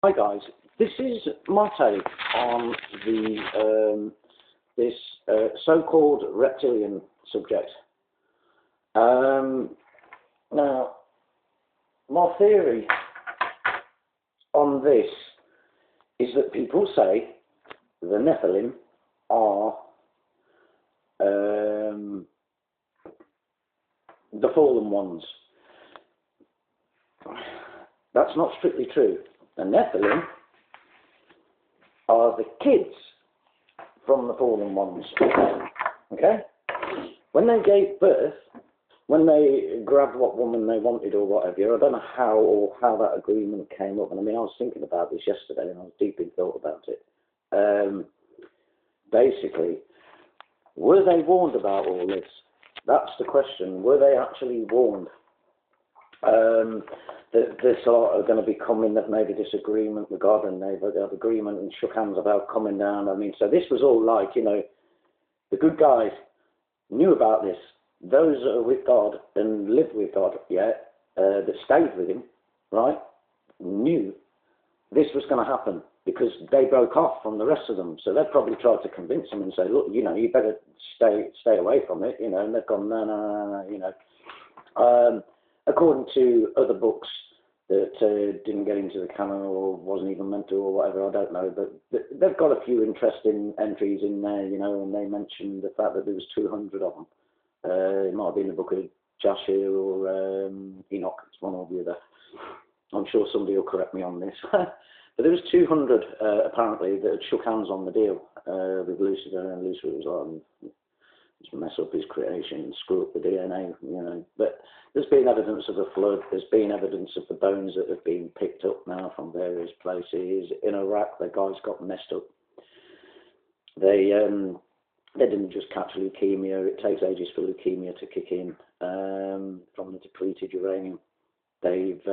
Hi guys, this is my take on this so-called reptilian subject. Now, my theory on this is that people say the Nephilim are the fallen ones. That's not strictly true. The Nephilim are the kids from the fallen ones. Okay? When they gave birth, when they grabbed what woman they wanted or whatever, I don't know how that agreement came up. And I mean, I was thinking about this yesterday and I was deep in thought about it. Basically, were they warned about all this? That's the question. Were they actually warned? That this lot are going to be coming, they've made a disagreement regarding, they've had agreement and shook hands about coming down. I mean, so this was all like, you know, the good guys knew about this. Those that are with God and live with God, that stayed with him, right, knew this was going to happen because they broke off from the rest of them. So they probably tried to convince them and say, look, you know, you better stay away from it, you know, and they've gone, no, you know. According to other books that didn't get into the canon or wasn't even meant to or whatever, I don't know, but they've got a few interesting entries in there, you know, and they mentioned the fact that there was 200 of them. It might have been the book of Joshua or Enoch, it's one or the other. I'm sure somebody will correct me on this. But there was 200 apparently that had shook hands on the deal with Lucifer, and Lucifer was like, just mess up his creation and screw up the DNA, you know. But there's been evidence of a flood. There's been evidence of the bones that have been picked up now from various places. In Iraq, the guys got messed up. They didn't just catch leukemia. It takes ages for leukemia to kick in from the depleted uranium. It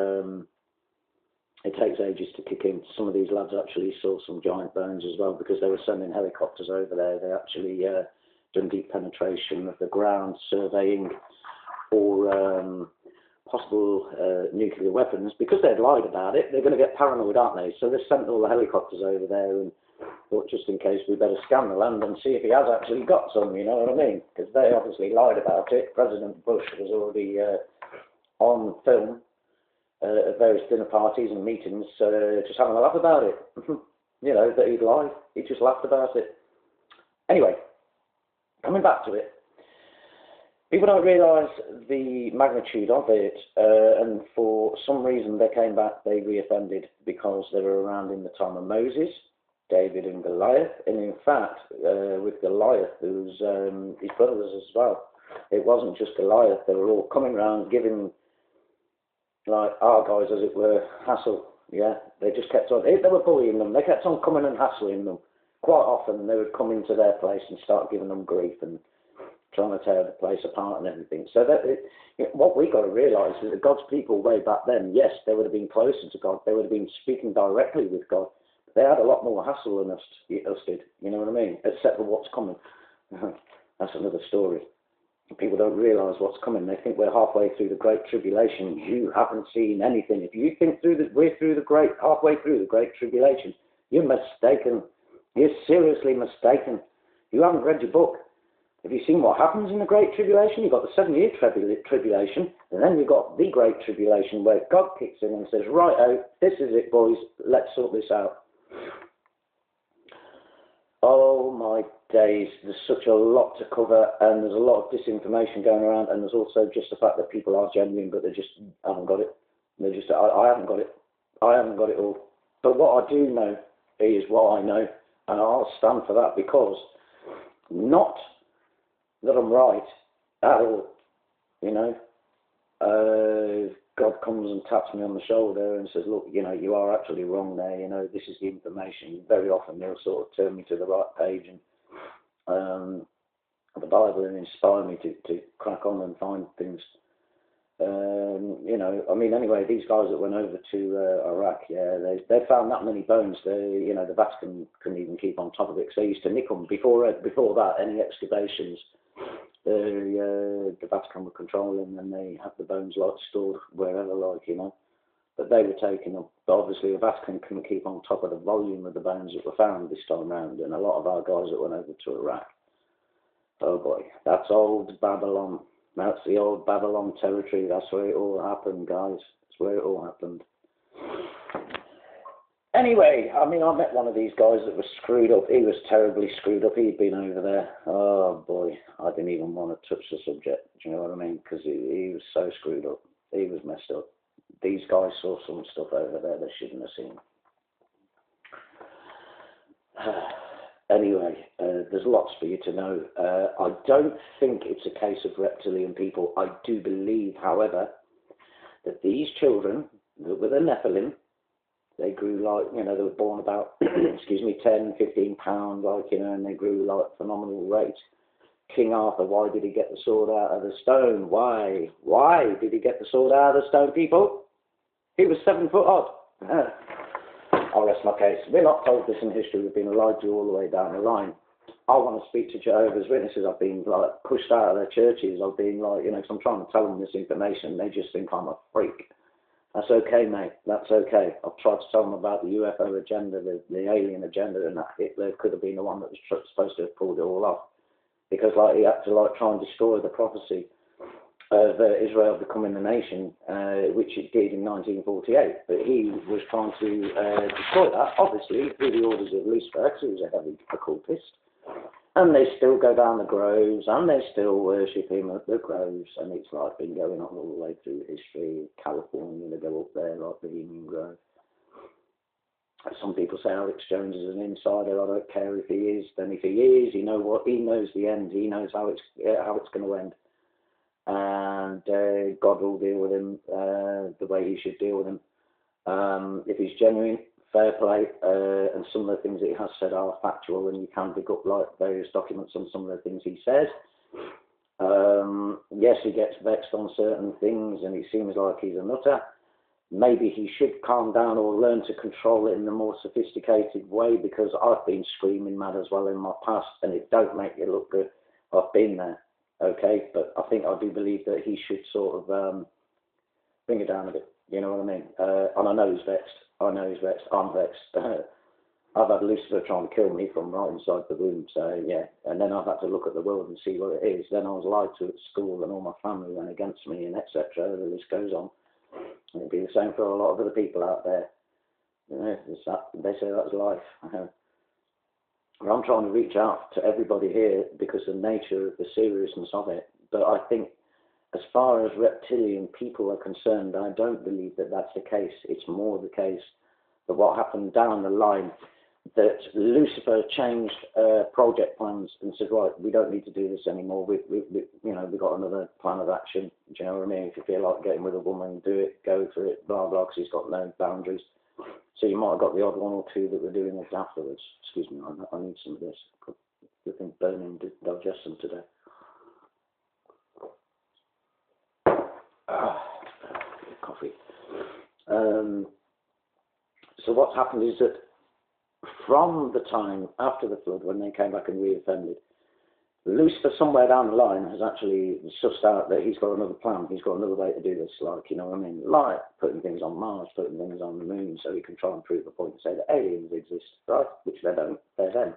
takes ages to kick in. Some of these lads actually saw some giant bones as well because they were sending helicopters over there. They actually done deep penetration of the ground, surveying for possible nuclear weapons. Because they'd lied about it, they're going to get paranoid, aren't they? So they sent all the helicopters over there and thought, just in case, we better scan the land and see if he has actually got some, you know what I mean? Because they obviously lied about it. President Bush was already on film at various dinner parties and meetings, just having a laugh about it. You know, that he'd lied. He just laughed about it. Anyway, coming back to it, people don't realise the magnitude of it, and for some reason they came back, they reoffended because they were around in the time of Moses, David and Goliath, and in fact, with Goliath, there was his brothers as well. It wasn't just Goliath, they were all coming around giving, like, our guys, as it were, hassle, yeah? They just kept on, they were bullying them, they kept on coming and hassling them. Quite often they would come into their place and start giving them grief and trying to tear the place apart and everything. So that what we got to realise is that God's people way back then, yes, they would have been closer to God. They would have been speaking directly with God. They had a lot more hassle than us did. You know what I mean? Except for what's coming. That's another story. People don't realise what's coming. They think we're halfway through the Great Tribulation. You haven't seen anything. If you think we're halfway through the Great Tribulation, you're mistaken. You're seriously mistaken. You haven't read your book. Have you seen what happens in the Great Tribulation? You've got the 7-year tribulation, and then you've got the Great Tribulation where God kicks in and says, right out, this is it, boys, let's sort this out. Oh my days, there's such a lot to cover, and there's a lot of disinformation going around, and there's also just the fact that people are genuine, but they just haven't got it. They're just, I haven't got it. I haven't got it all. But what I do know is what I know. And I'll stand for that, because not that I'm right at all, you know. God comes and taps me on the shoulder and says, look, you know, you are actually wrong there, you know, this is the information. Very often they'll sort of turn me to the right page and the Bible and inspire me to crack on and find things. You know, I mean, anyway, these guys that went over to Iraq, yeah, they found that many bones. You know, the Vatican couldn't even keep on top of it, because they used to nick them. Before that, any excavations, the Vatican were controlling, and they had the bones like stored wherever, like, you know. that they were taking them. But obviously the Vatican couldn't keep on top of the volume of the bones that were found this time round, and a lot of our guys that went over to Iraq. Oh boy, that's old Babylon. That's the old Babylon territory. That's where it all happened, guys. That's where it all happened. Anyway, I mean, I met one of these guys that was screwed up. He was terribly screwed up. He'd been over there. Oh boy, I didn't even want to touch the subject. Do you know what I mean? Because he was so screwed up. He was messed up. These guys saw some stuff over there they shouldn't have seen. Anyway, there's lots for you to know. I don't think it's a case of reptilian people. I do believe, however, that these children that were the Nephilim, they grew like, you know, they were born about, excuse me, 10, 15 pounds, like, you know, and they grew like phenomenal rate. King Arthur, why did he get the sword out of the stone? Why? Why did he get the sword out of the stone, people? He was 7 foot odd. I'll rest my case. We're not told this in history. We've been lied to all the way down the line. I want to speak to Jehovah's Witnesses. I've been like pushed out of their churches. I've been like, you know, because I'm trying to tell them this information. They just think I'm a freak. That's okay, mate. That's okay. I've tried to tell them about the UFO agenda, the alien agenda, and that Hitler could have been the one that was supposed to have pulled it all off. Because like he had to like try and destroy the prophecy of Israel becoming a nation, which it did in 1948. But he was trying to destroy that, obviously, through the orders of Lucifer, because he was a heavy occultist. And they still go down the groves, and they still worship him at the groves, and it's like been going on all the way through history. California, they go up there like the Union Grove. Some people say Alex Jones is an insider. I don't care if he is. Then if he is, you know what? He knows the end. He knows how it's going to end. And God will deal with him the way he should deal with him. If he's genuine, fair play, and some of the things that he has said are factual, and you can pick up like various documents on some of the things he says. Yes, he gets vexed on certain things, and he seems like he's a nutter. Maybe he should calm down or learn to control it in a more sophisticated way, because I've been screaming mad as well in my past, and it don't make it look good. I've been there, okay? But I think I do believe that he should sort of bring it down a bit, you know what I mean? And I know he's vexed. I know he's vexed. I'm vexed. I've had Lucifer trying to kill me from right inside the room, so yeah. And then I've had to look at the world and see what it is. Then I was lied to at school, and all my family went against me, and etc. The list goes on. It'll be the same for a lot of other people out there. You know, they say that's life. But I'm trying to reach out to everybody here because of the nature of the seriousness of it. But I think as far as reptilian people are concerned, I don't believe that that's the case. It's more the case that what happened down the line, that Lucifer changed project plans and said, right, we don't need to do this anymore. We've got another plan of action. Do you know what I mean? If you feel like getting with a woman, do it, go for it, blah, blah, because he's got no boundaries. So you might have got the odd one or two that were doing it afterwards. Excuse me, I need some of this. I've been burning digestion today. Coffee. So what's happened is that from the time after the flood, when they came back and reoffended, Lucifer somewhere down the line has actually sussed out that he's got another plan. He's got another way to do this, like, you know what I mean? Like putting things on Mars, putting things on the moon, so he can try and prove a point and say that aliens exist, right? Which they don't. They're them.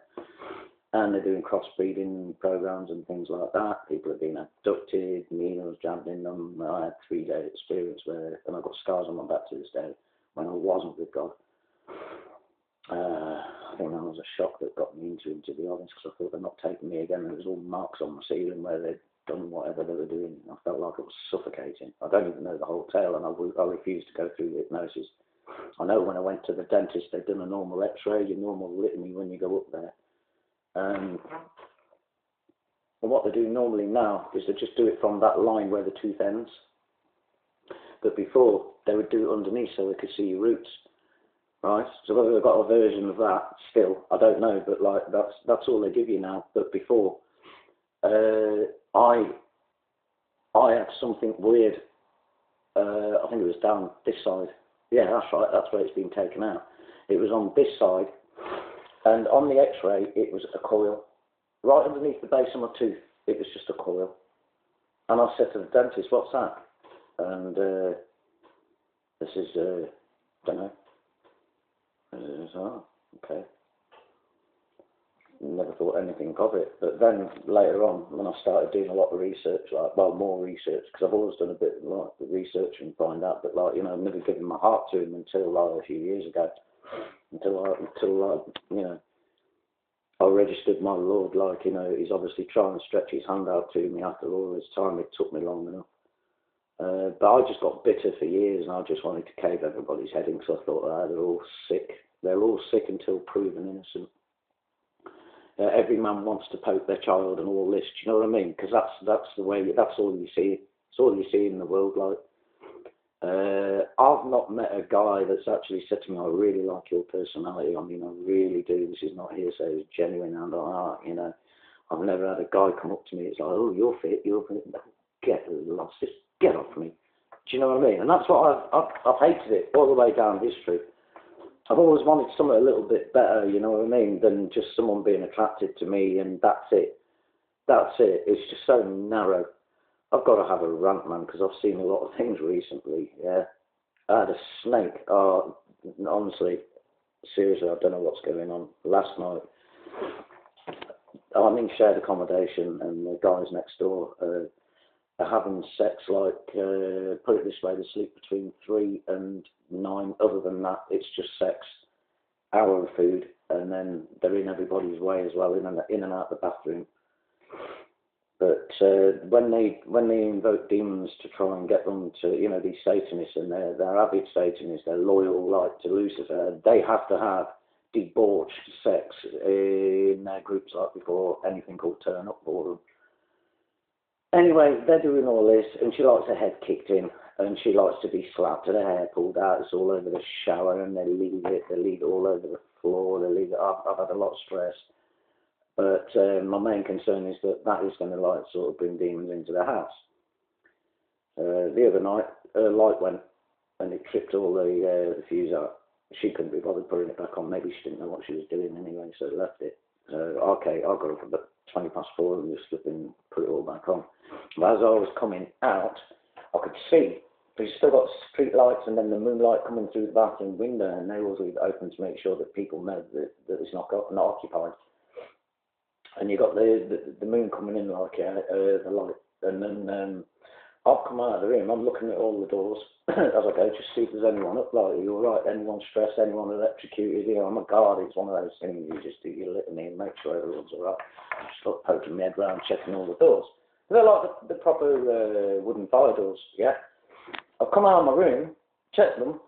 And they're doing crossbreeding programs and things like that. People have been abducted, needles jabbed in them. I had 3-day experience where, and I've got scars on my back to this day, when I wasn't with God. I think that was a shock that got me into him, to be honest, because I thought they're not taking me again. There was all marks on my ceiling where they'd done whatever they were doing. I felt like it was suffocating. I don't even know the whole tale, and I refused to go through the hypnosis. I know when I went to the dentist, they'd done a normal x-ray, your normal litany when you go up there. And what they do normally now is they just do it from that line where the tooth ends. But before, they would do it underneath so they could see your roots. Right, so whether they've got a version of that still, I don't know, but like that's all they give you now. But before, I had something weird. I think it was down this side. Yeah, that's right. That's where it's been taken out. It was on this side, and on the X-ray, it was a coil right underneath the base of my tooth. It was just a coil, and I said to the dentist, "What's that?" And This is, don't know. Oh, okay. Never thought anything of it. But then later on, when I started doing a lot of research, like, well, more research, because I've always done a bit like research and find out, but like, you know, I've never given my heart to him until like a few years ago, until you know, I registered my Lord, like, you know, he's obviously trying to stretch his hand out to me after all this time. It took me long enough. But I just got bitter for years, and I just wanted to cave everybody's head in, because I thought, they're all sick. They're all sick until proven innocent. Every man wants to poke their child and all this. Do you know what I mean? Because that's the way. That's all you see. It's all you see in the world. Like, I've not met a guy that's actually said to me, "I really like your personality." I mean, I really do. This is not hearsay. It's genuine. And you know, I've never had a guy come up to me. It's like, "Oh, you're fit. You're fit." Get lost. Just get off me. Do you know what I mean? And that's what I've hated it all the way down history. I've always wanted something a little bit better, you know what I mean, than just someone being attracted to me, and that's it. That's it. It's just so narrow. I've got to have a rant, man, because I've seen a lot of things recently, yeah. I had a snake. Oh, honestly, seriously, I don't know what's going on. Last night, I'm in shared accommodation, and the guys next door are having sex, like, put it this way, they sleep between 3 and 9. Other than that, it's just sex, hour of food, and then they're in everybody's way as well, in and out the bathroom. But when they invoke demons to try and get them to, you know, these Satanists, and they're avid Satanists, they're loyal, like, to Lucifer, they have to have debauched sex in their groups, like, before anything will turn up for them. Anyway, they're doing all this, and she likes her head kicked in, and she likes to be slapped, and her hair pulled out. It's all over the shower, and they leave it all over the floor. They leave it. I've had a lot of stress, but my main concern is that is going to, like, sort of bring demons into the house. The other night, her light went, and it tripped all the fuse out. She couldn't be bothered putting it back on. Maybe she didn't know what she was doing anyway, so left it. Okay, I got up about 20 past 4 and just flipping put it all back on. But as I was coming out, I could see, but you still got street lights and then the moonlight coming through the bathroom window, and they always leave it open to make sure that people know that it's not occupied. And you got the moon coming in, like, the light, and then I've come out of the room. I'm looking at all the doors as I go, just see if there's anyone up. Like, are you all right? Anyone stressed? Anyone electrocuted? You know, I'm a guard. It's one of those things. You just do your litany and make sure everyone's all right. I just start poking my head around, checking all the doors. They're like the proper wooden fire doors. Yeah. I've come out of my room, checked them,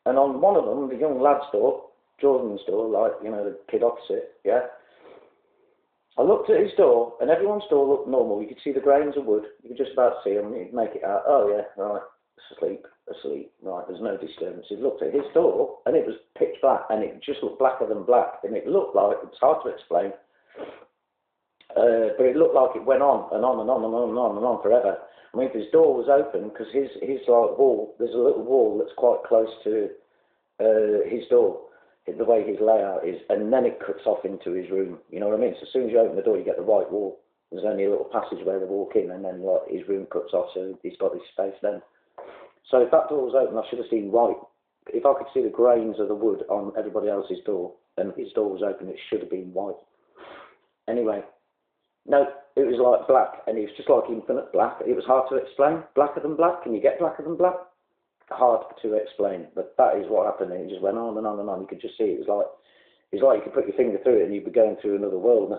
and on one of them, the young lad's door, Jordan's door, like, you know, the kid opposite. Yeah. I looked at his door, and everyone's door looked normal. You could see the grains of wood. You could just about see them. You'd make it out. Oh, yeah, right. Asleep. Right, there's no disturbance. He looked at his door, and it was pitch black, and it just looked blacker than black. And it looked like, it's hard to explain, but it looked like it went on and on and on and on and on and on forever. I mean, if his door was open, because his like wall, there's a little wall that's quite close to his door, the way his layout is, and then it cuts off into his room. You know what I mean? So as soon as you open the door, you get the white wall. There's only a little passage where they walk in, and then, like, his room cuts off, so he's got his space then. So if that door was open, I should have seen white. If I could see the grains of the wood on everybody else's door, and his door was open, it should have been white. Anyway, no, it was like black, and it was just like infinite black. It was hard to explain. Blacker than black? Can you get blacker than black? Hard to explain, but that is what happened, and it just went on and on and on. You could just see it was like you could put your finger through it, and you'd be going through another world.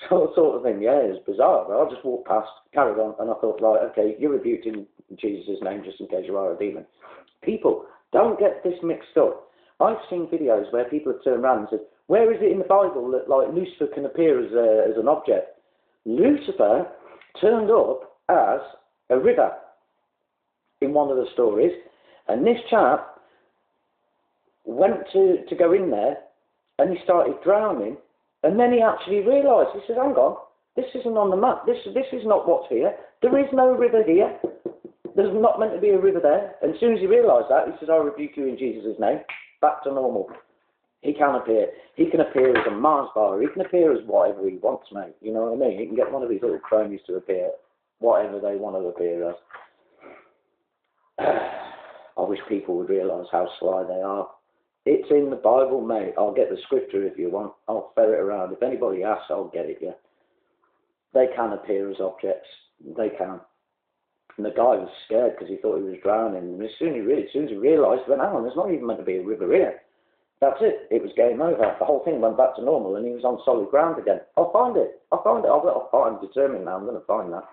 Sort of thing. Yeah, it was bizarre. But I just walked past, carried on, and I thought, right, okay, you're rebuked in Jesus' name, just in case you are a demon. People, don't get this mixed up. I've seen videos where people have turned around and said, where is it in the Bible that, like, Lucifer can appear as an object? Lucifer turned up as a river in one of the stories, and this chap went to go in there, and he started drowning, and then he actually realised, he says, hang on, this isn't on the map, this is not what's here, there is no river here, there's not meant to be a river there. And as soon as he realised that, he says, I rebuke you in Jesus' name, back to normal. He can appear as a Mars bar, he can appear as whatever he wants, mate, you know what I mean? He can get one of his little cronies to appear whatever they want to appear as. I wish people would realise how sly they are. It's in the Bible, mate. I'll get the scripture if you want. I'll ferret around. If anybody asks, I'll get it, yeah. They can appear as objects. They can. And the guy was scared because he thought he was drowning. And as soon as he realised, hang on, there's not even meant to be a river here. That's it. It was game over. The whole thing went back to normal and he was on solid ground again. I'll find it. I'm determined now. I'm going to find that.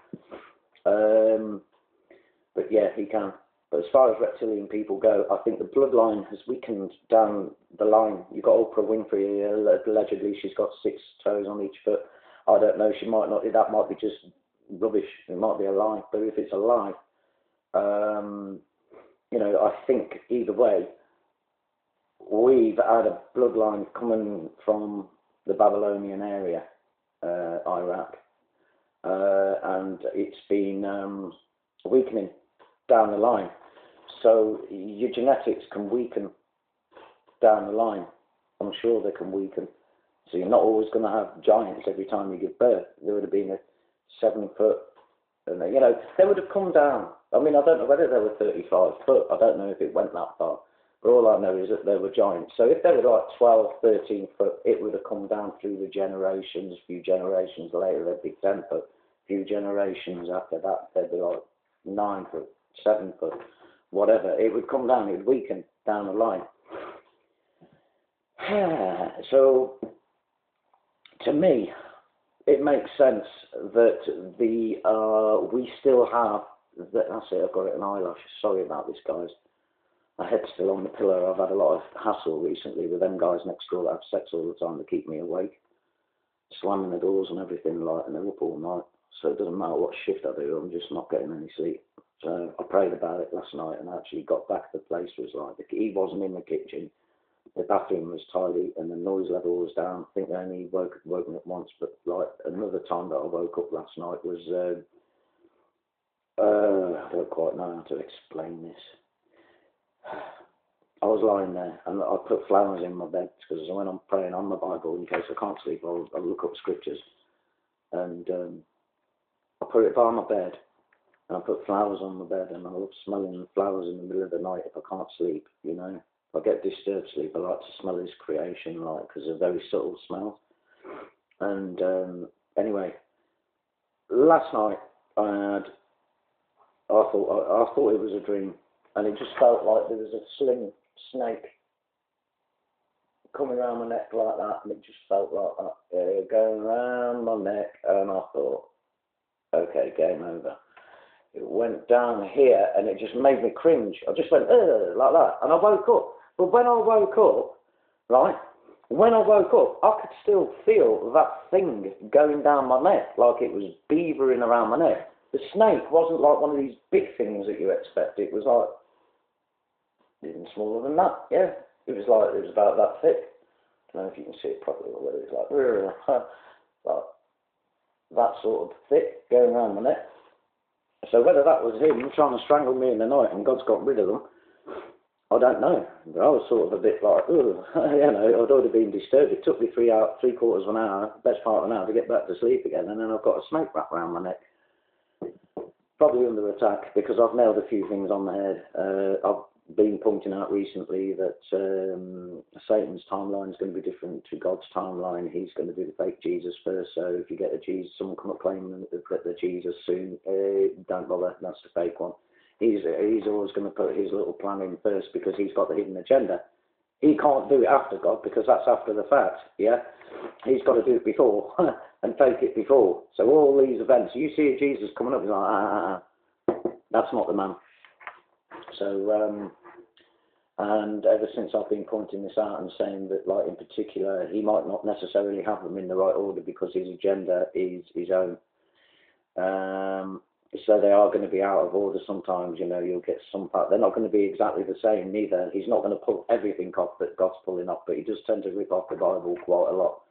But yeah, he can. But as far as reptilian people go, I think the bloodline has weakened down the line. You've got Oprah Winfrey, allegedly she's got 6 toes on each foot. I don't know, she might not, that might be just rubbish. It might be a lie. But if it's a lie, you know, I think either way, we've had a bloodline coming from the Babylonian area, Iraq, and it's been weakening down the line. So your genetics can weaken down the line. I'm sure they can weaken. So you're not always going to have giants every time you give birth. There would have been a 7 foot, and you know, they would have come down. I mean, I don't know whether they were 35 foot. I don't know if it went that far. But all I know is that they were giants. So if they were like 12, 13 foot, it would have come down through the generations. A few generations later, they'd be 10 foot. A few generations after that, they'd be like 9 foot, 7 foot, whatever. It would come down, it would weaken down the line. So, to me, it makes sense that we still have, that's it, I've got it an eyelash. Sorry about this, guys. My head's still on the pillow. I've had a lot of hassle recently with them guys next door that have sex all the time to keep me awake. Slamming the doors and everything, like, and they're up all night. So it doesn't matter what shift I do, I'm just not getting any sleep. So I prayed about it last night and actually got back. The place was like, he wasn't in the kitchen. The bathroom was tidy and the noise level was down. I think they only woke me up once, but like another time that I woke up last night was, I don't quite know how to explain this. I was lying there and I put flowers in my bed because when I'm praying on my Bible, in case I can't sleep, I'll look up scriptures. And I put it by my bed and I put flowers on my bed and I love smelling flowers in the middle of the night if I can't sleep, you know. If I get disturbed sleep, I like to smell his creation, like, because they're very subtle smells. And anyway, last night I thought it was a dream. And it just felt like there was a slim snake coming around my neck like that, and it just felt like that, going around my neck, and I thought, okay, game over. It went down here, and it just made me cringe. I just went, like that, and I woke up. But when I woke up, right, I could still feel that thing going down my neck, like it was beavering around my neck. The snake wasn't like one of these big things that you expect. It was like, even smaller than that, yeah. It was about that thick. I don't know if you can see it properly or whether it's like that sort of thick going around my neck. So whether that was him trying to strangle me in the night and God's got rid of them, I don't know. But I was sort of a bit like, you know, I'd already been disturbed. It took me 3/4 of an hour, best part of an hour, to get back to sleep again, and then I've got a snake wrapped around my neck. Probably under attack because I've nailed a few things on the head. I've been pointing out recently that Satan's timeline is going to be different to God's timeline. He's going to do the fake Jesus first. So if you get a Jesus, someone come up claiming that they're Jesus soon, don't bother. That's the fake one. He's always going to put his little plan in first because he's got the hidden agenda. He can't do it after God because that's after the fact. Yeah, he's got to do it before and fake it before. So all these events, you see a Jesus coming up, he's like, that's not the man. So, and ever since I've been pointing this out and saying that, like, in particular, he might not necessarily have them in the right order because his agenda is his own. So they are going to be out of order sometimes, you know, you'll get some part. They're not going to be exactly the same neither. He's not going to pull everything off that God's pulling off, but he does tend to rip off the Bible quite a lot.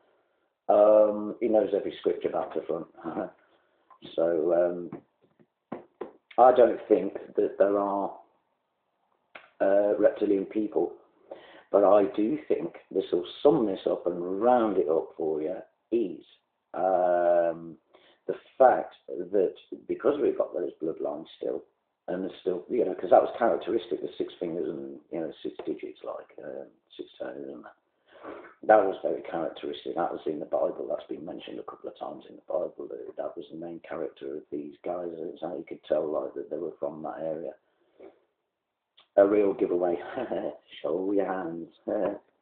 He knows every scripture back to front. So, I don't think that there are reptilian people, but I do think this will sum this up and round it up for you is the fact that because we've got those bloodlines still, And there's still, you know, because that was characteristic, the 6 fingers and, you know, 6 digits, like 6 toes and that. That was very characteristic. That was in the Bible. That's been mentioned a couple of times in the Bible. That was the main character of these guys. It's how you could tell, like, that they were from that area. A real giveaway. Show your hands.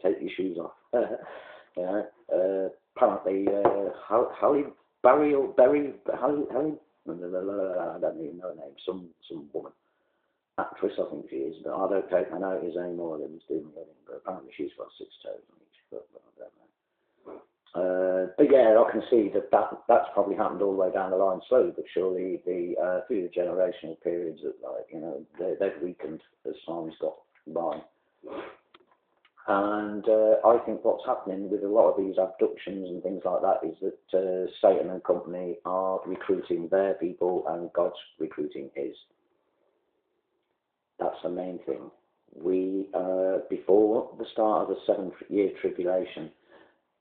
Take your shoes off. You know, apparently, Halle Berry, Halle, I don't even know her name. Some woman, actress, I think she is. But I don't take my notice anymore. They was doing the wedding, but apparently she's got 6 toes on each foot. But I don't know. But yeah, I can see that's probably happened all the way down the line, slowly but surely. Through the generational periods, that, like, you know, they've weakened as time's got by. And I think what's happening with a lot of these abductions and things like that is that Satan and company are recruiting their people and God's recruiting his. That's the main thing. We, before the start of the 7-year tribulation,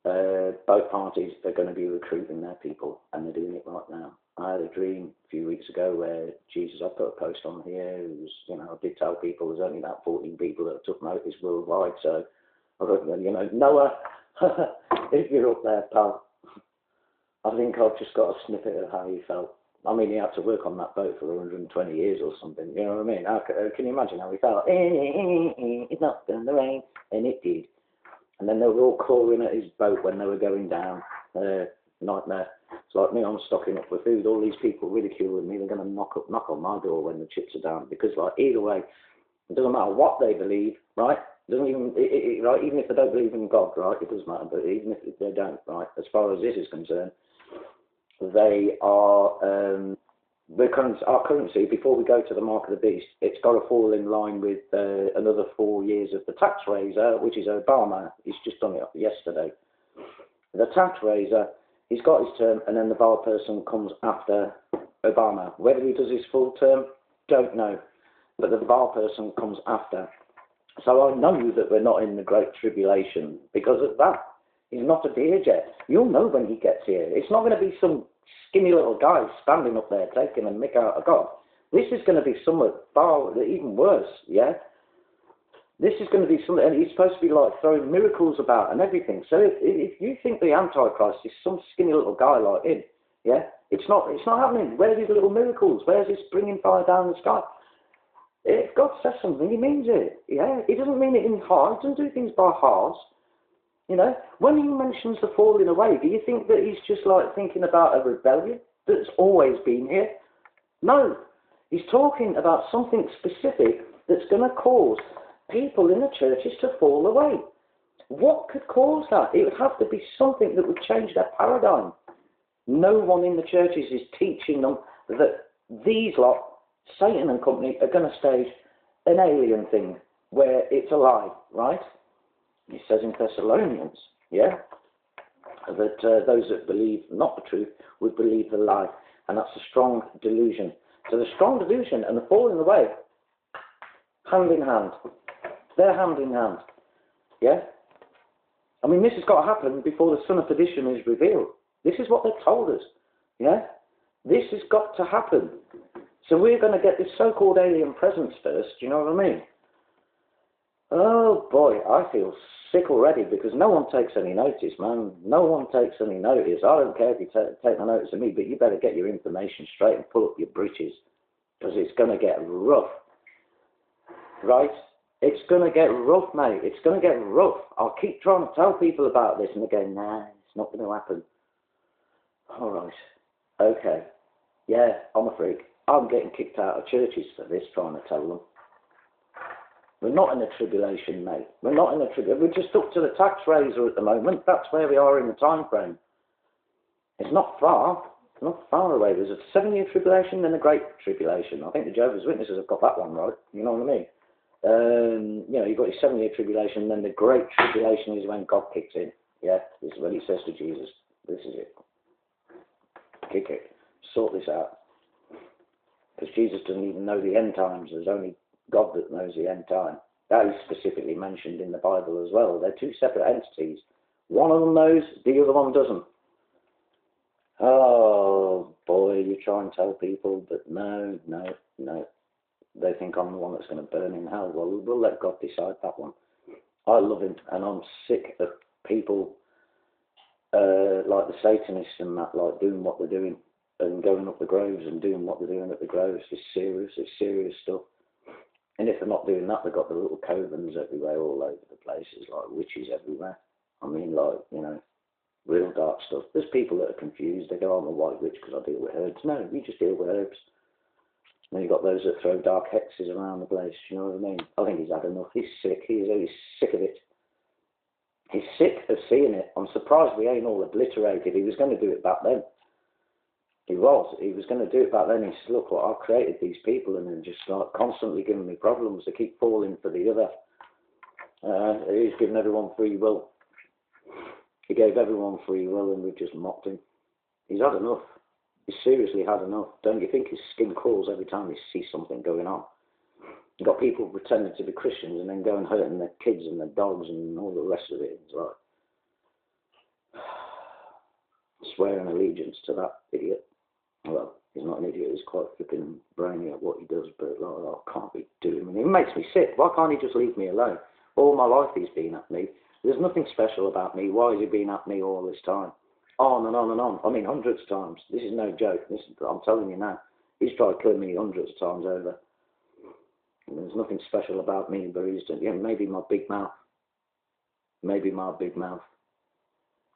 both parties are going to be recruiting their people, and they're doing it right now. I had a dream a few weeks ago where Jesus, I put a post on here, it was, you know, I did tell people there's only about 14 people that took notice worldwide, so I thought, you know, Noah, if you're up there, pal, I think I've just got a snippet of how you felt. I mean, he had to work on that boat for 120 years or something, you know what I mean? Can you imagine how he felt? It's not going to rain, and it did. And then they were all clawing at his boat when they were going down. Nightmare. It's like me, I'm stocking up with food. All these people ridiculing me. They're going to knock on my door when the chips are down. Because, like, either way, it doesn't matter what they believe, right? It doesn't even, right? Even if they don't believe in God, right? It doesn't matter. But even if they don't, right? As far as this is concerned, they are our currency. Before we go to the mark of the beast, it's got to fall in line with another 4 years of the tax raiser, which is Obama. He's just done it yesterday. The tax raiser, he's got his term, and then the bar person comes after Obama. Whether he does his full term, don't know. But the bar person comes after. So I know that we're not in the Great Tribulation because of that. He's not here yet. You'll know when he gets here. It's not going to be some skinny little guy standing up there taking a mick out of God. This is going to be somewhat far, even worse, yeah? This is going to be something, and he's supposed to be like throwing miracles about and everything. So if you think the Antichrist is some skinny little guy like him, yeah, it's not happening. Where's his little miracles? Where's his bringing fire down the sky? If God says something, he means it, yeah? He doesn't mean it in half. He doesn't do things by halves. You know, when he mentions the falling away, do you think that he's just like thinking about a rebellion that's always been here? No, he's talking about something specific that's going to cause people in the churches to fall away. What could cause that? It would have to be something that would change their paradigm. No one in the churches is teaching them that these lot, Satan and company, are going to stage an alien thing where it's a lie, right? He says in Thessalonians, yeah, that those that believe not the truth would believe the lie. And that's a strong delusion. So the strong delusion and the falling away, hand in hand. They're hand in hand. Yeah? I mean, this has got to happen before the Son of Perdition is revealed. This is what they've told us. Yeah? This has got to happen. So we're going to get this so-called alien presence first, you know what I mean? Oh boy, I feel sick already because no one takes any notice, man. No one takes any notice. I don't care if you take no notice of me, but you better get your information straight and pull up your breeches because it's going to get rough. Right? It's going to get rough, mate. It's going to get rough. I'll keep trying to tell people about this and they're going, nah, it's not going to happen. All right. Okay. Yeah, I'm a freak. I'm getting kicked out of churches for this, trying to tell them. We're not in a tribulation, mate. We're not in a tribulation. We're just up to the tax raiser at the moment. That's where we are in the time frame. It's not far. It's not far away. There's a 7-year tribulation, then a great tribulation. I think the Jehovah's Witnesses have got that one right. You know what I mean? You know, you've got your 7-year tribulation, then the great tribulation is when God kicks in. Yeah, this is when he says to Jesus, this is it. Kick it. Sort this out. Because Jesus doesn't even know the end times. There's only God that knows the end time. That is specifically mentioned in the Bible as well. They're two separate entities. One of them knows, the other one doesn't. Oh boy, you try and tell people, but no. they think I'm the one that's going to burn in hell. Well, we'll let God decide that one. I love him, and I'm sick of people like the Satanists and that, like doing what they're doing and going up the groves and doing what they're doing at the groves. It's serious stuff. And if they're not doing that, they've got the little covens everywhere, all over the places, like witches everywhere. I mean, like, you know, real dark stuff. There's people that are confused. They go, I'm a white witch because I deal with herbs. No, you just deal with herbs. And then you've got those that throw dark hexes around the place, you know what I mean? I think he's had enough. He's sick. He's sick of it. He's sick of seeing it. I'm surprised we ain't all obliterated. He was going to do it back then. He was going to do it back then. He said, look, what I've created these people, and they're just like constantly giving me problems. They keep falling for the other. He's given everyone free will. He gave everyone free will, and we've just mocked him. He's had enough. He's seriously had enough. Don't you think his skin crawls every time he sees something going on? You've got people pretending to be Christians and then going hurting their kids and their dogs and all the rest of it. It's like swearing allegiance to that idiot. Well, he's not an idiot. He's quite flipping brainy at what he does, but like, I can't be doing it. It makes me sick. Why can't he just leave me alone? All my life he's been at me. There's nothing special about me. Why has he been at me all this time? On and on and on. I mean, hundreds of times. This is no joke. I'm telling you now. He's tried killing me hundreds of times over. And there's nothing special about me, but he's done, maybe my big mouth. Maybe my big mouth.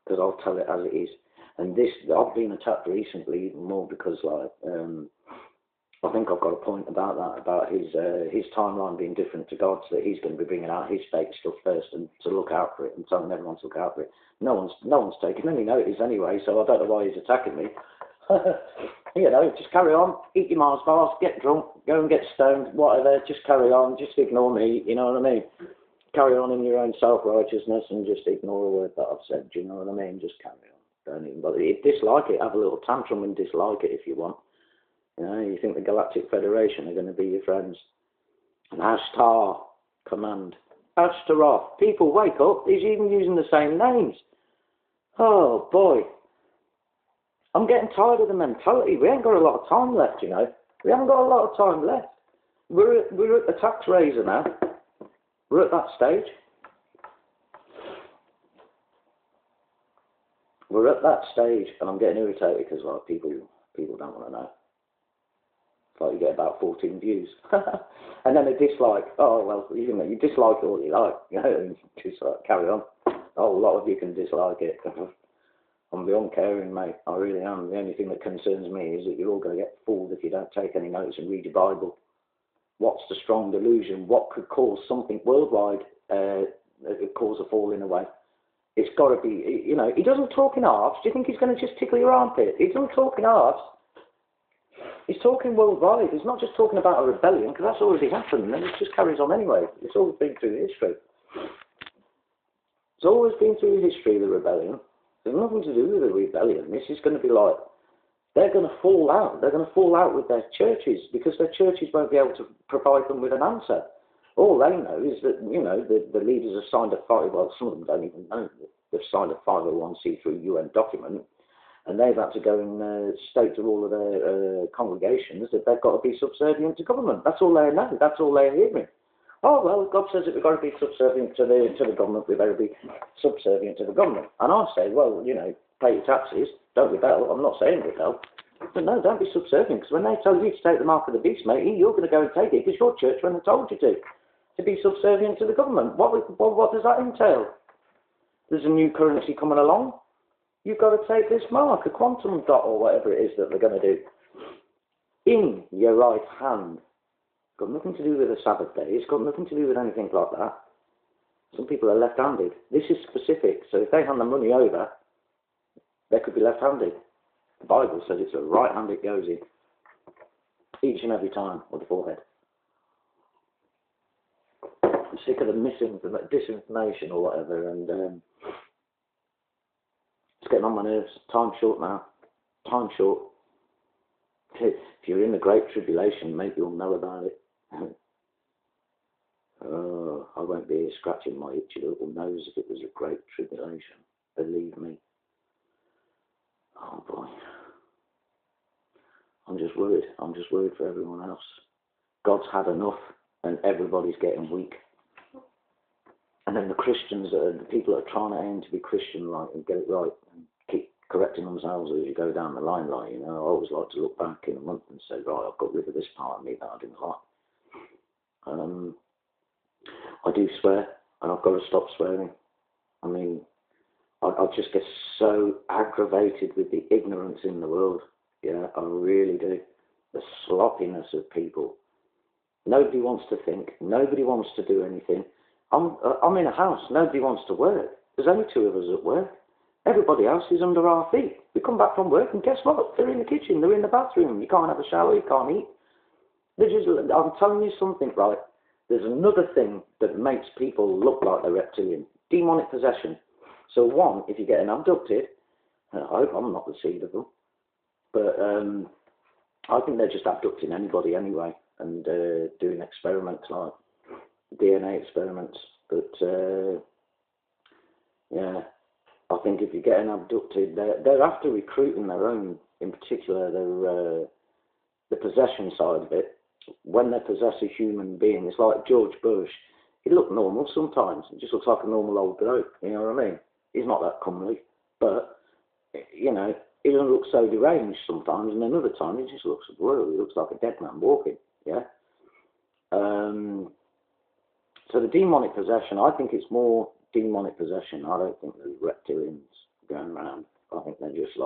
Because I'll tell it as it is. And this, I've been attacked recently even more because, like, I think I've got a point about that, about his timeline being different to God's, that he's going to be bringing out his fake stuff first and to look out for it and telling everyone to look out for it. No one's taking any notice anyway, so I don't know why he's attacking me. You know, just carry on, eat your Mars bars, get drunk, go and get stoned, whatever, just carry on, just ignore me, you know what I mean? Carry on in your own self-righteousness and just ignore a word that I've said, do you know what I mean? Just carry on. Don't even bother. If you dislike it, have a little tantrum and dislike it if you want. You know, you think the Galactic Federation are going to be your friends. An Ashtar command. Ashtaroth. People, wake up. He's even using the same names. Oh, boy. I'm getting tired of the mentality. We ain't got a lot of time left, you know. We haven't got a lot of time left. We're at the tax raiser now. We're at that stage. We're at that stage, and I'm getting irritated because, like, people don't want to know. It's like you get about 14 views. And then a dislike. Oh, well, you dislike all you like. You know, just like, carry on. Oh, a lot of you can dislike it. I'm beyond caring, mate. I really am. The only thing that concerns me is that you're all going to get fooled if you don't take any notice and read your Bible. What's the strong delusion? What could cause something worldwide, cause a falling away? It's got to be, you know, he doesn't talk in halves. Do you think he's going to just tickle your armpit? He doesn't talk in halves. He's talking worldwide. He's not just talking about a rebellion, because that's already happened, and it just carries on anyway. It's always been through history. It's always been through history, the rebellion. There's nothing to do with the rebellion. This is going to be like, they're going to fall out. They're going to fall out with their churches, because their churches won't be able to provide them with an answer. All they know is that, you know, the leaders have signed a, well, some of them don't even know. They've signed a 501c3 UN document, and they've had to go and state to all of their congregations that they've got to be subservient to government. That's all they know. That's all they're hearing. Oh, well, God says that we've got to be subservient to the government. We better be subservient to the government. And I say, well, you know, pay your taxes. Don't rebel. I'm not saying rebel. But no, don't be subservient, because when they tell you to take the mark of the beast, mate, you're going to go and take it because your church went and told you to be subservient to the government. What does that entail? There's a new currency coming along. You've got to take this mark, a quantum dot or whatever it is that they're going to do, in your right hand. It's got nothing to do with a Sabbath day. It's got nothing to do with anything like that. Some people are left-handed. This is specific. So if they hand the money over, they could be left-handed. The Bible says it's the right hand it goes in, each and every time, with the forehead. I'm sick of the disinformation or whatever, and it's getting on my nerves. Time's short now. Time's short. If you're in the Great Tribulation, maybe you'll know about it. Oh, I won't be here scratching my itchy little nose if it was a Great Tribulation. Believe me. Oh boy. I'm just worried. I'm just worried for everyone else. God's had enough and everybody's getting weak. And then the Christians, the people that are trying to aim to be Christian-like and get it right and keep correcting themselves as you go down the line, like, you know, I always like to look back in a month and say, right, I've got rid of this part of me that I didn't like. I do swear, and I've got to stop swearing. I mean, I just get so aggravated with the ignorance in the world. Yeah, I really do. The sloppiness of people. Nobody wants to think. Nobody wants to do anything. I'm in a house. Nobody wants to work. There's only 2 of us at work. Everybody else is under our feet. We come back from work and guess what? They're in the kitchen. They're in the bathroom. You can't have a shower. You can't eat. I'm telling you something, right? There's another thing that makes people look like they're reptilian. Demonic possession. So one, if you're getting abducted, I hope I'm not the seed of them, but I think they're just abducting anybody anyway and doing experiments like DNA experiments. But yeah, I think if you're getting abducted, they're after recruiting their own, in particular, the possession side of it. When they possess a human being, it's like George Bush. He looked normal sometimes. He just looks like a normal old bloke. You know what I mean? He's not that comely, but you know, he doesn't look so deranged sometimes, and another time he just looks well. He looks like a dead man walking. Yeah. So the demonic possession, I think it's more demonic possession. I don't think there's reptilians going around. I think they're just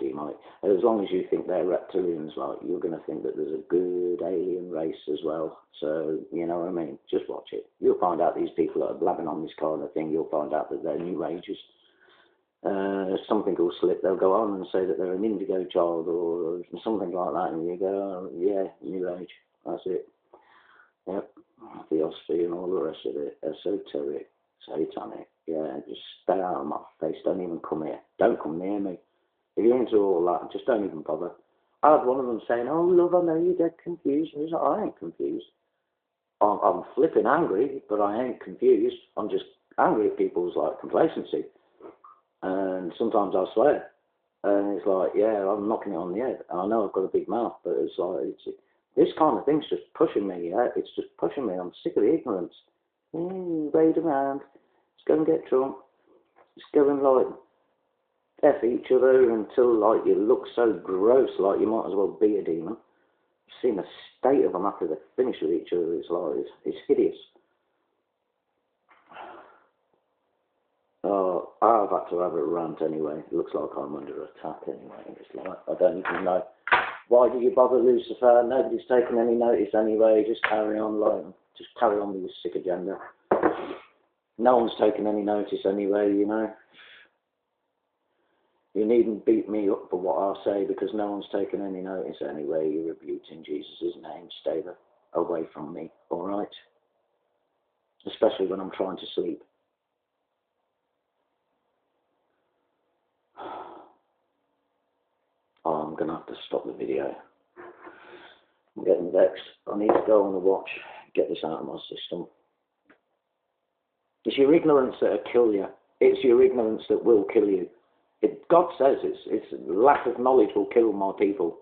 demonic. As long as you think they're reptilians, like, you're going to think that there's a good alien race as well. So, you know what I mean? Just watch it. You'll find out these people that are blabbing on this kind of thing, you'll find out that they're New Agers. Something will slip, they'll go on and say that they're an indigo child or something like that, and you go, oh, yeah, New Age, that's it. Yep, theosophy and all the rest of it, esoteric, satanic. Yeah, just stay out of my face, don't even come here. Don't come near me. If you're into all that, just don't even bother. I had one of them saying, oh, love, I know you're dead confused. And he's like, I ain't confused. I'm flipping angry, but I ain't confused. I'm just angry at people's, like, complacency. And sometimes I swear. And it's like, yeah, I'm knocking it on the head. I know I've got a big mouth, but it's like, this kind of thing's just pushing me, yeah? It's just pushing me. I'm sick of the ignorance. Raid around. Let's go and get drunk. Let's go and, like, F each other until, like, you look so gross, like you might as well be a demon. You've seen the state of them after they finish with each other. It's like, it's hideous. Oh, I've had to have a rant anyway. It looks like I'm under attack anyway. It's like, I don't even know. Why do you bother, Lucifer? Nobody's taking any notice anyway. Just carry on, like, just carry on with your sick agenda. No one's taking any notice anyway, you know. You needn't beat me up for what I say because no one's taken any notice anyway. You're rebuked in Jesus' name. Stay away from me, all right? Especially when I'm trying to sleep. Oh, I'm going to have to stop the video. I'm getting vexed. I need to go on the watch, get this out of my system. It's your ignorance that'll kill you. It's your ignorance that will kill you. God says it's lack of knowledge will kill my people.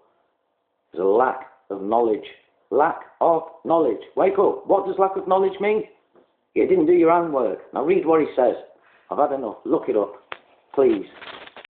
There's a lack of knowledge. Lack of knowledge. Wake up. What does lack of knowledge mean? You didn't do your own work. Now read what he says. I've had enough. Look it up. Please.